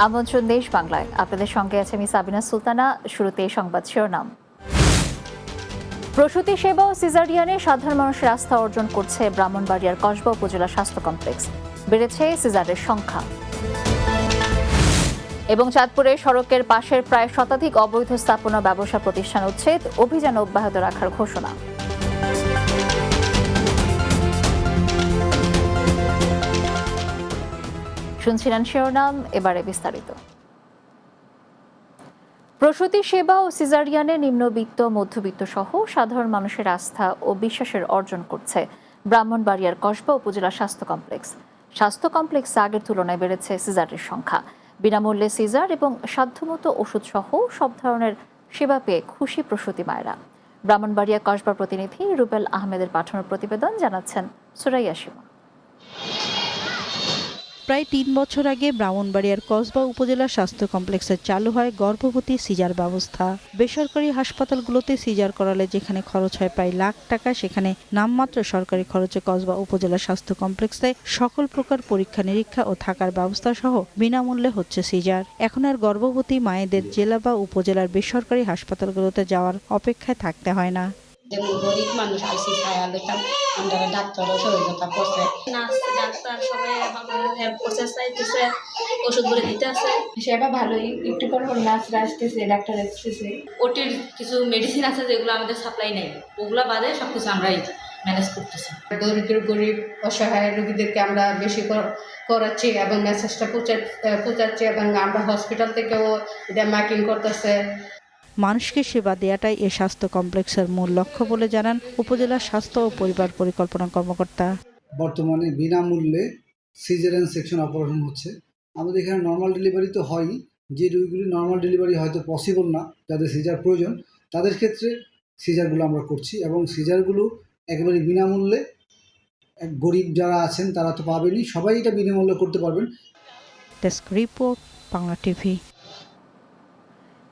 আমন্ত্রণ দেশ বাংলায়, আপনাদের সঙ্গে আছে আমি সাবিনা সুলতানা। শুরুতে সংবাদ শিরোনাম। প্রসূতি সেবা ও সিজারিয়ানে সাধারণ মানুষের আস্থা অর্জন করছে ব্রাহ্মণবাড়িয়ার কসবা উপজেলা স্বাস্থ্য কমপ্লেক্স। বেড়েছে সিজারের সংখ্যা। এবং চাঁদপুরে সড়কের পাশের প্রায় শতাধিক অবৈধ স্থাপনা ব্যবসা প্রতিষ্ঠান উচ্ছেদ, অভিযান অব্যাহত রাখার ঘোষণা। শুনছিলেন শিরোনাম, এবারে বিস্তারিত। প্রসূতি সেবা ও সিজারিয়ানে নিম্নবিত্ত মধ্যবিত্ত সহ সাধারণ মানুষের আস্থা ও বিশ্বাসের অর্জন করছে ব্রাহ্মণবাড়িয়ার কসবা উপজেলা স্বাস্থ্য কমপ্লেক্স। স্বাস্থ্য কমপ্লেক্সে আগের তুলনায় বেড়েছে সিজারের সংখ্যা। বিনামূল্যে সিজার এবং সাধ্যমতো ওষুধ সহ সব ধরনের সেবা পেয়ে খুশি প্রসূতি মায়েরা। ব্রাহ্মণবাড়িয়া কসবা প্রতিনিধি রুবেল আহমেদের পাঠানোর প্রতিবেদন, জানাচ্ছেন সুরাইয়া সীমা। প্রায় ৩ বছর আগে ব্রাহ্মণবাড়িয়ার কসবা উপজেলা স্বাস্থ্য কমপ্লেক্সে চালু হয় গর্ভবতী সিজার ব্যবস্থা। বেসরকারি হাসপাতালগুলোতে সিজার করালে যেখানে খরচ হয় প্রায় লাখ টাকা, সেখানে নামমাত্র সরকারি খরচে কসবা উপজেলা স্বাস্থ্য কমপ্লেক্সে সকল প্রকার পরীক্ষা নিরীক্ষা ও থাকার ব্যবস্থা সহ বিনামূল্যে হচ্ছে সিজার। এখন আর গর্ভবতী মায়েদের জেলা বা উপজেলার বেসরকারি হাসপাতালগুলোতে যাওয়ার অপেক্ষায় থাকতে হয় না। যেমন গরিব মানুষ আইসি খায়া লইতাম, আমরা ডাক্তারও সহযোগিতা করছে, নার্স ডাক্তার সবাই হেল্প করছে, চাইতেছে ওষুধগুলো দিতে আছে, সেটা ভালোই। একটু পর নার্সরা আসতেছে, ডাক্তার আসতেছে। ওটির কিছু মেডিসিন আছে যেগুলো আমাদের সাপ্লাই নেই, ওগুলো বাদে সব কিছু আমরাই ম্যানেজ করতেছি। দরিদ্র গরিব অসহায় রোগীদেরকে আমরা বেশি করাচ্ছি এবং মেসেজটা পৌঁছাচ্ছি, এবং আমরা হসপিটাল থেকেও এটা মার্কিং করতেছে। মানুষকে সেবা দেওয়াটাই এ স্বাস্থ্য কমপ্লেক্সের মূল লক্ষ্য বলে জানান উপজেলা স্বাস্থ্য ও পরিবার পরিকল্পনা কর্মকর্তা। বর্তমানে বিনামূল্যে সিজারিয়ান সেকশন অপারেশন হচ্ছে। আমাদের এখানে নর্মাল ডেলিভারি তো হয়ই, যে রোগীগুলি নর্মাল ডেলিভারি হয়তো পসিবল না, যাদের সিজার প্রয়োজন, তাদের ক্ষেত্রে সিজারগুলো আমরা করছি এবং সিজারগুলো একেবারে বিনামূল্যে। গরিব যারা আছেন তারা তো পাবেনই, সবাই এটা বিনামূল্যে করতে পারবেন। Desk report, Bangla TV.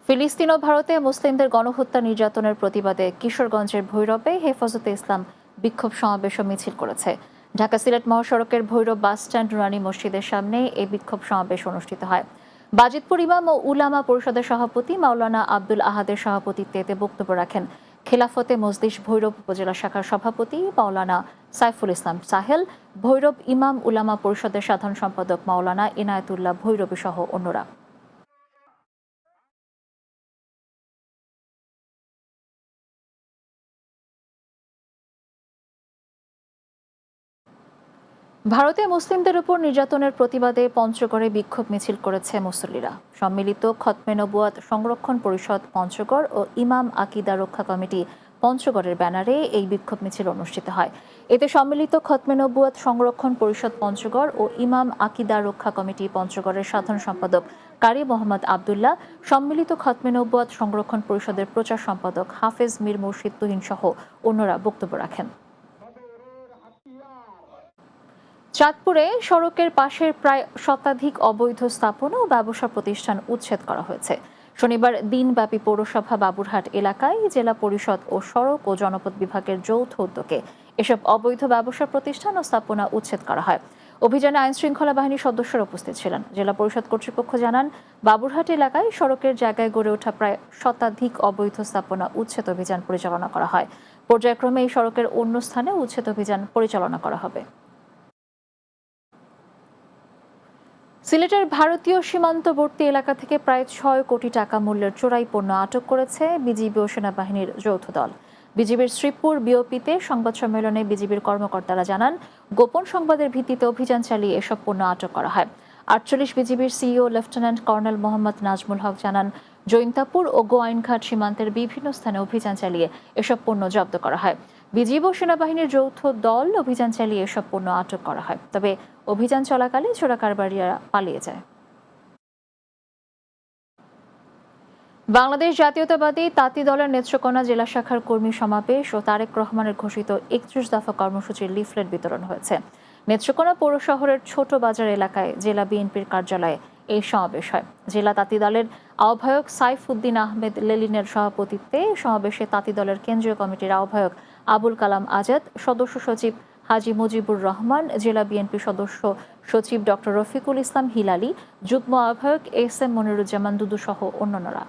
ফিলিস্তিন ও ভারতে মুসলিমদের গণহত্যা নির্যাতনের প্রতিবাদে কিশোরগঞ্জের ভৈরবে হেফাজতে ইসলাম বিক্ষোভ সমাবেশ ও মিছিল করেছে। ঢাকা সিলেট মহাসড়কের ভৈরব বাসস্ট্যান্ড নুরানি মসজিদের সামনে এই বিক্ষোভ সমাবেশ অনুষ্ঠিত হয়। বাজিতপুর ইমাম ও উলামা পরিষদের সভাপতি মাওলানা আব্দুল আহাদের সভাপতিত্বে এতে বক্তব্য রাখেন খেলাফতে মজলিস ভৈরব উপজেলা শাখার সভাপতি মাওলানা সাইফুল ইসলাম সাহেল, ভৈরব ইমাম উলামা পরিষদের সাধারণ সম্পাদক মাওলানা ইনায়েতুল্লাহ ভৈরবী সহ অন্যরা। ভারতে মুসলিমদের উপর নির্যাতনের প্রতিবাদে পঞ্চগড়ে বিক্ষোভ মিছিল করেছে মুসল্লিরা। সম্মিলিত খতমে নবুয়াত সংরক্ষণ পরিষদ পঞ্চগড় ও ইমাম আকিদা রক্ষা কমিটি পঞ্চগড়ের ব্যানারে এই বিক্ষোভ মিছিল অনুষ্ঠিত হয়। এতে সম্মিলিত খতমে নবুয়াত সংরক্ষণ পরিষদ পঞ্চগড় ও ইমাম আকিদা রক্ষা কমিটি পঞ্চগড়ের সাধারণ সম্পাদক কারি মোহাম্মদ আবদুল্লাহ, সম্মিলিত খতমে নবুয়াত সংরক্ষণ পরিষদের প্রচার সম্পাদক হাফেজ মীর মুর্শিদ তুহিন সহ অন্যরা বক্তব্য রাখেন। চাঁদপুরে সড়কের পাশের প্রায় শতাধিক অবৈধ স্থাপনা ও ব্যবসা প্রতিষ্ঠান উচ্ছেদ করা হয়েছে। শনিবার দিনব্যাপী পৌরসভা বাবুরহাট এলাকায় জেলা পরিষদ ও সড়ক ও জনপদ বিভাগের যৌথ উদ্যোগে এসব অবৈধ ব্যবসা প্রতিষ্ঠান ও স্থাপনা উচ্ছেদ করা হয়। অভিযানে আইন শৃঙ্খলা বাহিনীর সদস্যরা উপস্থিত ছিলেন। জেলা পরিষদ কর্তৃপক্ষ জানান, বাবুরহাট এলাকায় সড়কের জায়গায় গড়ে ওঠা প্রায় শতাধিক অবৈধ স্থাপনা উচ্ছেদ অভিযান পরিচালনা করা হয়। পর্যায়ক্রমে এই সড়কের অন্য স্থানে উচ্ছেদ অভিযান পরিচালনা করা হবে। সিলেটের ভারতীয় সীমান্তবর্তী এলাকা থেকে প্রায় ৬ কোটি টাকা মূল্যের চোরাই পণ্য আটক করেছে বিজিবি ও সেনাবাহিনীর যৌথ দল। বিজিবির শ্রীপুর বিওপিতে সংবাদ সম্মেলনে বিজিবির কর্মকর্তারা জানান, গোপন সংবাদের ভিত্তিতে অভিযান চালিয়ে এসব পণ্য আটক করা হয়। ৪৮ বিজিবির CEO lieutenant colonel Mohammad Nazmul Haque জানান, জৈন্তাপুর ও গোয়াইনঘাট সীমান্তের বিভিন্ন স্থানে অভিযান চালিয়ে এসব পণ্য জব্দ করা হয়। বিজিবি ও সেনাবাহিনীর যৌথ দল অভিযান চালিয়ে এসব পণ্য আটক করা হয়। তবে অভিযান চলাকালে চোরা কারবারিরা পালিয়ে যায়। বাংলাদেশ জাতীয়তাবাদী তাঁতি দলের নেত্রকোনা জেলা শাখার কর্মী সমাবেশ ও তারেক রহমানের ঘোষিত ৩১ দফা কর্মসূচির লিফলেট বিতরণ হয়েছে। নেত্রকোনা পৌর শহরের ছোট বাজার এলাকায় জেলা বিএনপির কার্যালয়ে এই সমাবেশ হয়। জেলা তাঁতি দলের আহ্বায়ক সাইফুদ্দিন আহমেদ লেলিনের সভাপতিত্বে সমাবেশে তাঁতি দলের কেন্দ্রীয় কমিটির আহ্বায়ক আবুল কালাম আজাদ, সদস্য সচিব হাজী মুজিবুর রহমান, জেলা বিএনপি সদস্য সচিব ডক্টর রফিকুল ইসলাম হিলালি, যুগ্ম আহ্বায়ক এস.এম. মনিরুজ্জামান দুদু সহ অন্যান্যরা।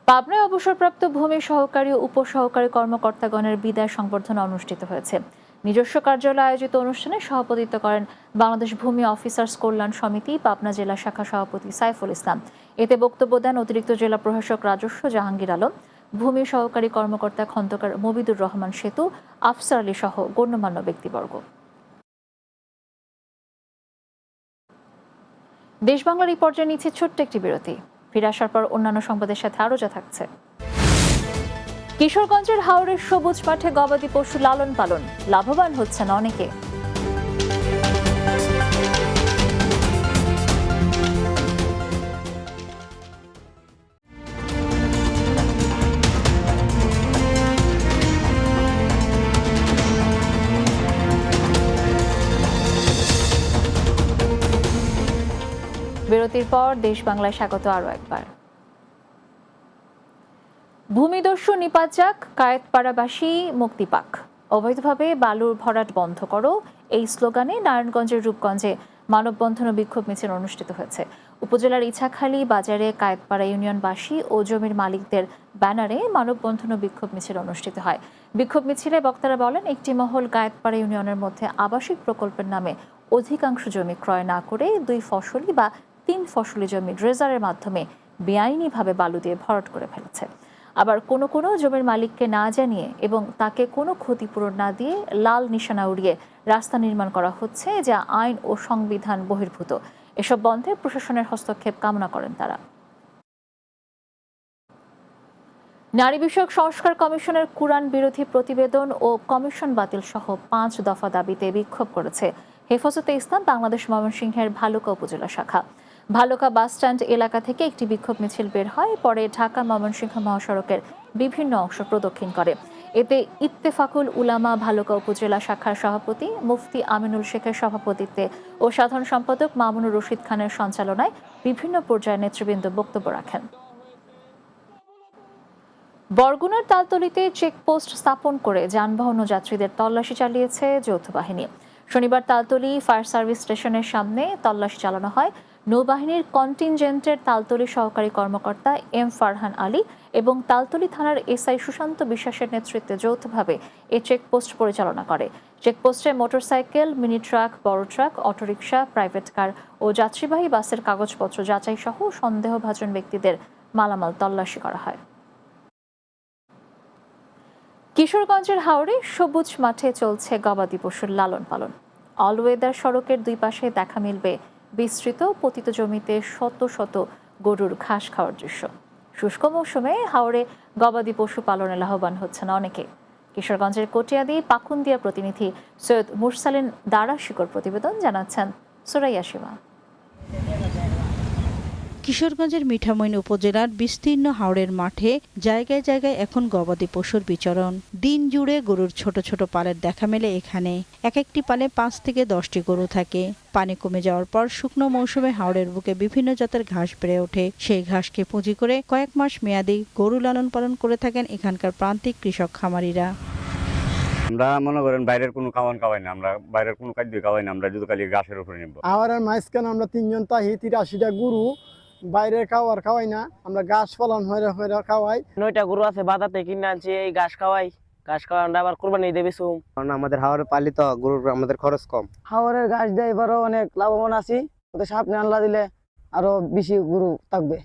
পাবনায় অবসরপ্রাপ্ত ভূমি সহকারী ও উপসহকারী কর্মকর্তাগণের বিদায় সংবর্ধনা অনুষ্ঠিত হয়েছে। নিজস্ব কার্যালয়ে আয়োজিত অনুষ্ঠানে সভাপতিত্ব করেন বাংলাদেশ ভূমি অফিসার্স কল্যাণ সমিতি পাবনা জেলা শাখা সভাপতি সাইফুল ইসলাম। এতে বক্তব্য দেন অতিরিক্ত জেলা প্রশাসক রাজস্ব জাহাঙ্গীর আলম, ভূমি সহকারী কর্মকর্তা খন্দকার মবিদুর রহমান সেতু, আফসার আলী সহ গণ্যমান্য ব্যক্তিবর্গ। দেশ বাংলার এই পর্যায়ে নিচ্ছে ছোট্ট একটি বিরতি। ফিরে আসার পর অন্যান্য সংবাদের সাথে আরও যা থাকছে। কিশোরগঞ্জের হাওরের সবুজ মাঠে গবাদি পশু লালন পালন, লাভবান হচ্ছেন অনেকে। বিরতির পর দেশ বাংলায় স্বাগত আরও একবার। ভূমিদস্যু নিপাত যাক, কায়েতপাড়াবাসী মুক্তি পাক, অবৈধভাবে বালুর ভরাট বন্ধ করো, এই স্লোগানে নারায়ণগঞ্জের রূপগঞ্জে মানববন্ধন ও বিক্ষোভ মিছিল অনুষ্ঠিত হয়েছে। উপজেলার ইছাখালী বাজারে কায়েতপাড়া ইউনিয়নবাসী ও জমির মালিকদের ব্যানারে মানববন্ধন ও বিক্ষোভ মিছিল অনুষ্ঠিত হয়। বিক্ষোভ মিছিলে বক্তারা বলেন, একটি মহল কায়েতপাড়া ইউনিয়নের মধ্যে আবাসিক প্রকল্পের নামে অধিকাংশ জমি ক্রয় না করে 2 ফসলি বা 3 ফসলি জমি ড্রেজারের মাধ্যমে বেআইনিভাবে বালু দিয়ে ভরাট করে ফেলেছে। আবার কোনো কোনো জমির মালিককে না জানিয়ে এবং তাকে কোনো ক্ষতিপূরণ না দিয়ে লাল নিশানা উড়িয়ে রাস্তা নির্মাণ করা হচ্ছে, যা আইন ও সংবিধান বহির্ভূত। এসব বন্ধে প্রশাসনের হস্তক্ষেপ কামনা করেন তারা। নারী বিষয়ক সংস্কার কমিশনের কুরআন বিরোধী প্রতিবেদন ও কমিশন বাতিল সহ 5 দফা দাবিতে বিক্ষোভ করেছে হেফাজতে ইসলাম বাংলাদেশ ময়মনসিংহের ভালুকা উপজেলা শাখা। ভালুকা বাসস্ট্যান্ড এলাকা থেকে একটি বিক্ষোভ মিছিল বের হয়, পরে ঢাকা ময়মনসিংহ মহাসড়কের বিভিন্ন অংশ প্রদক্ষিণ করে। এতে ইত্তেফাকুল উলামা ভালুকা উপজেলা শাখার সভাপতি মুফতি আমিনুল শেখের সভাপতিত্বে ও সাধারণ সম্পাদক মামুনুর রশিদ খানের সঞ্চালনায় বিভিন্ন পর্যায়ের নেতৃবৃন্দ বক্তব্য রাখেন। বরগুনার তালতলীতে চেকপোস্ট স্থাপন করে যানবাহন ও যাত্রীদের তল্লাশি চালিয়েছে যৌথ বাহিনী। শনিবার তালতলী ফায়ার সার্ভিস স্টেশনের সামনে তল্লাশি চালানো হয়। নৌবাহিনীর কন্টিনজেন্টের তালতলী সহকারী কর্মকর্তা এম ফারহান আলী এবং তালতলী থানার এসআই সুশান্ত বিশ্বাসের নেতৃত্বে যৌথভাবে এই চেকপোস্ট পরিচালনা করে। চেকপোস্টে মোটরসাইকেল, মিনি ট্রাক, বড় ট্রাক, অটোরিকশা, প্রাইভেট কার ও যাত্রীবাহী বাসের কাগজপত্র যাচাই সহ সন্দেহভাজন ব্যক্তিদের মালামাল তল্লাশি করা হয়। কিশোরগঞ্জের হাওরে সবুজ মাঠে চলছে গবাদি পশুর লালন পালন। অলওয়েদার সড়কের 2 পাশে দেখা মিলবে বিস্তৃত পতিত জমিতে শত শত গরুর ঘাস খাওয়ার দৃশ্য। শুষ্ক মৌসুমে হাওরে গবাদি পশু পালনে লাভবান হচ্ছেন অনেকে। কিশোরগঞ্জের কটিয়াদি পাকুন্দিয়া প্রতিনিধি সৈয়দ মুরসালিন দারা শিকর প্রতিবেদন জানাচ্ছেন সুরাইয়া সীমা। কিশোরগঞ্জের মিঠামইন উপজেলার বিস্তীর্ণ হাওরের মাঠে জায়গায় জায়গায় এখন গবাদি পশুর বিচরণ। দিন জুড়ে গরুর ছোট ছোট পালের দেখা মেলে এখানে। এক একটি পালে 5 থেকে 10টি গরু থাকে। পানি কমে যাওয়ার পর শুকনো মৌসুমে হাওরের বুকে বিভিন্ন জাতের ঘাস বেড়ে ওঠে। সেই ঘাসকে পুঁজি করে কয়েক মাস মেয়াদি গরু লালন পালন করে থাকেন এখানকার প্রান্তিক কৃষক খামারিরা। আমরা মনে করেন বাইরের কোনো খাওয়ান খাওয়াই না, আমরা বাইরের কোনো খাদ্য খাওয়াই না, আমরা যদি খালি ঘাসের উপরে নিব। আওয়ারের মাঝখানে আমরা 3 জন তাহি 83টা গরু বাইরের খাওয়াই না, আমরা ঘাস পালন হয়ে খাওয়াই। 9টা গরু আছে বাজাতে কিনে আনছি, এই ঘাস খাওয়াই। ঘাস খাওয়া আমরা আবার কোরবানি দেবে সুম, কারণ আমাদের হাওরে পালিত গরুর আমাদের খরচ কম। হাওরের ঘাস দিয়ে এবারও অনেক লাভবান আছি। ওদের সামনে আল্লাহ দিলে আরো বেশি গরু থাকবে।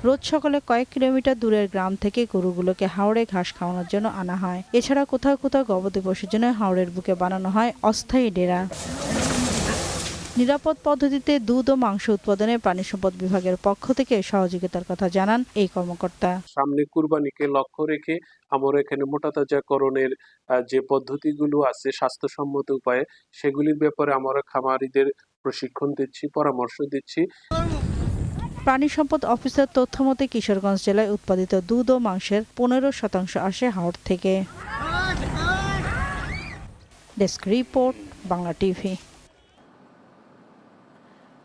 রোজ সকালে কয়েক কিলোমিটার দূরের গ্রাম থেকে গরুগুলোকে হাওড়ে ঘাস খাওয়ানোর জন্য আনা হয়। এছাড়া কোথাও কোথাও গবাদি পশুর জন্য হাওড়ের বুকে বানানো হয় অস্থায়ী ডেরা। নিরাপদ পদ্ধতিতে দুধ ও মাংস উৎপাদনে প্রাণী সম্পদ বিভাগের পক্ষ থেকে সহযোগিতার কথা জানান এই কর্মকর্তা। সামনে কুরবানিকে লক্ষ্য রেখে আমরা এখানে মোটাতাজাকরণের যে পদ্ধতিগুলো আছে স্বাস্থ্যসম্মত উপায়ে, সেগুলির ব্যাপারে আমরা খামারিদের প্রশিক্ষণ দিচ্ছি, পরামর্শ দিচ্ছি। প্রাণী সম্পদ অফিসার তথ্য মতে কিশোরগঞ্জ জেলায় উৎপাদিত দুধ ও মাংসের 15% আসে হাওড় থেকে। Desk report, Bangla TV.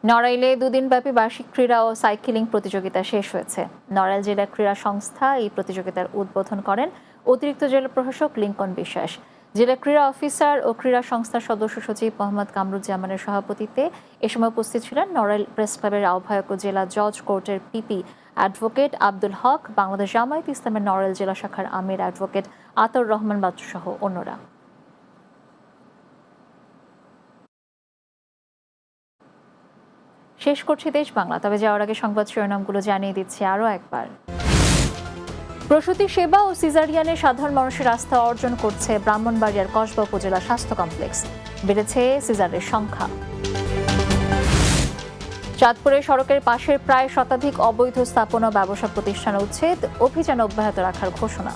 নড়াইলে 2 দিনব্যাপী বার্ষিক ক্রীড়া ও সাইকেলিং প্রতিযোগিতা শেষ হয়েছে। নড়াইল জেলা ক্রীড়া সংস্থা এই প্রতিযোগিতার উদ্বোধন করেন অতিরিক্ত জেলা প্রশাসক লিঙ্কন বিশ্বাস। জেলা ক্রীড়া অফিসার ও ক্রীড়া সংস্থার সদস্য সচিব মোহাম্মদ কামরুজ্জামানের সভাপতিত্বে এ সময় উপস্থিত ছিলেন নড়াইল প্রেস ক্লাবের আহ্বায়ক ও জেলা জজ কোর্টের পিপি অ্যাডভোকেট আব্দুল হক, বাংলাদেশ জামায়াত ইসলামের নড়াইল জেলা শাখার আমির অ্যাডভোকেট আতর রহমান বাচ্চু সহ অন্যরা। শেষ করছি দেশ বাংলা, তবে যাওয়ার আগে সংবাদ শিরোনামগুলো জানিয়ে দিচ্ছি আরও একবার। প্রসূতি সেবা ও সিজারিয়ানে সাধারণ মানুষের আস্থা অর্জন করছে ব্রাহ্মণবাড়িয়ার কসবা উপজেলা স্বাস্থ্য কমপ্লেক্স, বেড়েছে সিজারের সংখ্যা। চাঁদপুরে সড়কের পাশের প্রায় শতাধিক অবৈধ স্থাপনা ও ব্যবসা প্রতিষ্ঠান উচ্ছেদ অভিযান অব্যাহত রাখার ঘোষণা।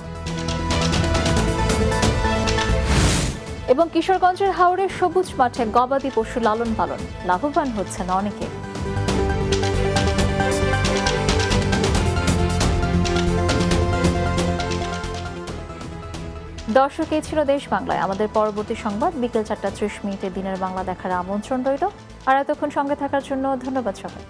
এবং কিশোরগঞ্জের হাওড়ের সবুজ মাঠে গবাদি পশু লালন পালন, লাভবান হচ্ছেন অনেকে। দর্শক, এই ছিল দেশ বাংলায়। আমাদের পরবর্তী সংবাদ বিকেল 4:30 দিনের বাংলা দেখার আমন্ত্রণ রইল। আর এতক্ষণ সঙ্গে থাকার জন্য ধন্যবাদ সবাই।